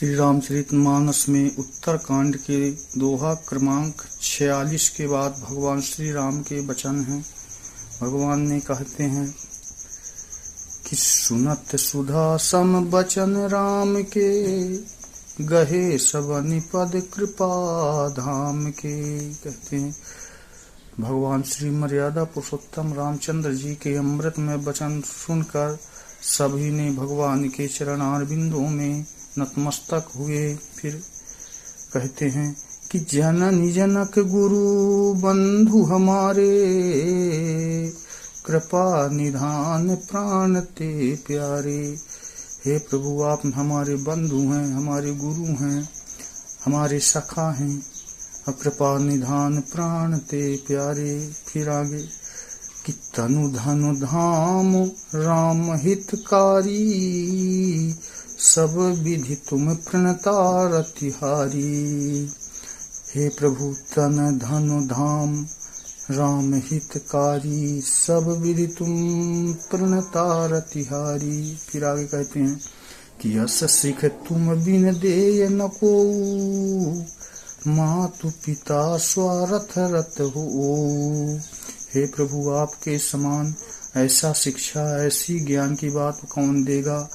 श्री रामचरितमानस में उत्तरकांड के दोहा क्रमांक 46 के बाद भगवान श्री राम के वचन हैं। भगवान ने कहते हैं कि सुनत सुधा सम बचन राम के, गहे सबनि पद कृपा धाम के। कहते हैं भगवान श्री मर्यादा पुरुषोत्तम रामचंद्र जी के अमृत में वचन सुनकर सभी ने भगवान के चरणारविंदों में नतमस्तक हुए। फिर कहते हैं कि जननी जनक गुरु बंधु हमारे, कृपा निधान प्राण ते प्यारे। हे प्रभु, आप हमारे बंधु हैं, हमारे गुरु हैं, हमारे सखा हैं, कृपा निधान प्राण ते प्यारे। फिर आगे कि तनु धनु धाम राम हितकारी, सब विधि तुम प्रणता रतिहारी। हे प्रभु, तन धनु धाम राम हितकारी, सब विधि तुम प्रणता रतिहारी। फिर आगे कहते हैं कि यस सिख तुम बिन देय न को, मातु पिता स्वार्थ रत हो। हे प्रभु, आपके समान ऐसा शिक्षा, ऐसी ज्ञान की बात कौन देगा।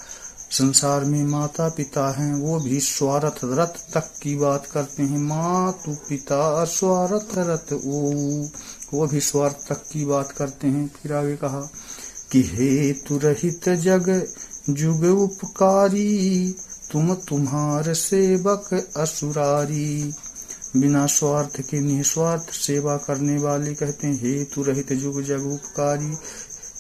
संसार में माता पिता हैं, वो भी स्वार्थ रत तक की बात करते हैं। मातु पिता स्वार्थ रत वो भी स्वार्थ तक की बात करते हैं। फिर आगे कहा कि हेतु रहित जग जुग उपकारी, तुम तुम्हार सेवक असुरारी। बिना स्वार्थ के निस्वार्थ सेवा करने वाले कहते हैं हेतु रहित जुग जग उपकारी,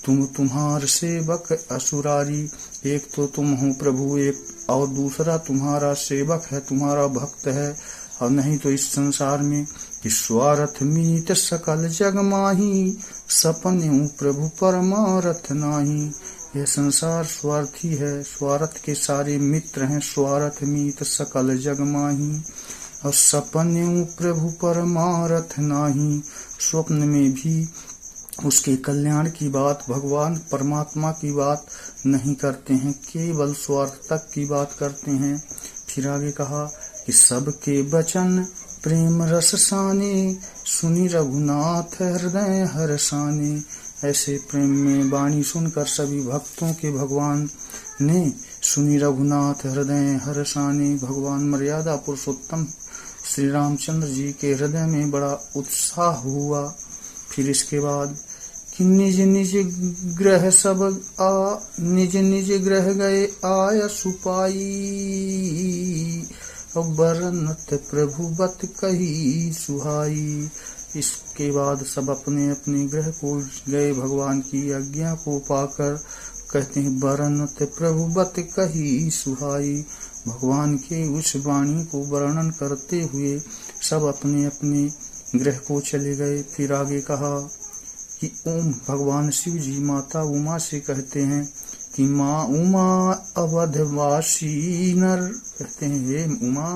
तुम तुम्हार सेवक असुरारी। एक तो तुम हो प्रभु, एक और दूसरा तुम्हारा सेवक है, तुम्हारा भक्त है। और नहीं तो इस संसार में कि स्वार्थ मीत सकल जग माही, सपने प्रभु परमारथ नाही। यह संसार स्वार्थी है, स्वार्थ के सारे मित्र हैं। स्वार्थ मीत सकल जग माही, और सपने प्रभु परमारथ नाही। स्वप्न में भी उसके कल्याण की बात, भगवान परमात्मा की बात नहीं करते हैं, केवल स्वार्थ तक की बात करते हैं। फिर आगे कहा कि सबके वचन प्रेम रस साने, सुनी रघुनाथ हृदय हर्षाने। ऐसे प्रेम में वाणी सुनकर सभी भक्तों के भगवान ने सुनी रघुनाथ हृदय हर्षाने। भगवान मर्यादा पुरुषोत्तम श्री रामचंद्र जी के हृदय में बड़ा उत्साह हुआ। फिर इसके बाद कि निज निज ग्रह सब निज निज ग्रह गए आय सुपाई, बरनत प्रभु बत कही सुहाई। इसके बाद सब अपने अपने ग्रह को गए, भगवान की आज्ञा को पाकर कहते हैं बरनत प्रभु बत कही सुहाई। भगवान के उस वाणी को वर्णन करते हुए सब अपने अपने ग्रह को चले गए। फिर आगे कहा कि ओम भगवान शिव जी माता उमा से कहते हैं कि माँ उमा अवधवासी नर। कहते हैं हे उमा,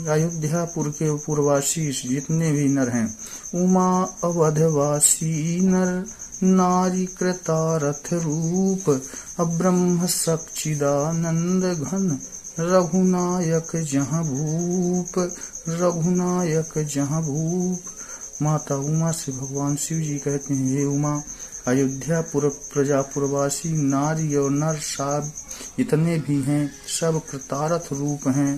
अयोध्यापुर के पूर्ववासी जितने भी नर हैं, उमा अवधवासी नर, नारी कृतारथ रूप, अब्रह्म सच्चिदानंद घन, रघुनायक जहाँ भूप, रघुनायक जहाँ भूप। माता उमा से भगवान शिव जी कहते हैं हे उमा, अयोध्यापुर प्रजापुरवासी नारी और नर साब इतने भी हैं, सब कृतारथ रूप हैं।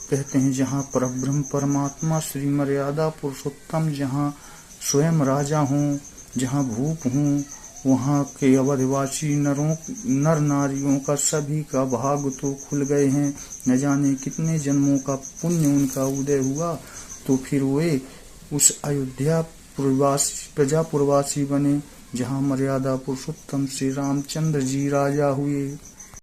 कहते हैं जहाँ परब्रह्म परमात्मा श्री मर्यादा पुरुषोत्तम जहाँ स्वयं राजा हों, जहाँ भूप हों, वहाँ के अवधवासी नर नारियों का सभी का भाग तो खुल गए हैं। न जाने कितने जन्मों का पुण्य उनका उदय हुआ, तो फिर वे उस अयोध्या प्रजापुरवासी बने जहाँ मर्यादा पुरुषोत्तम श्री रामचंद्र जी राजा हुए।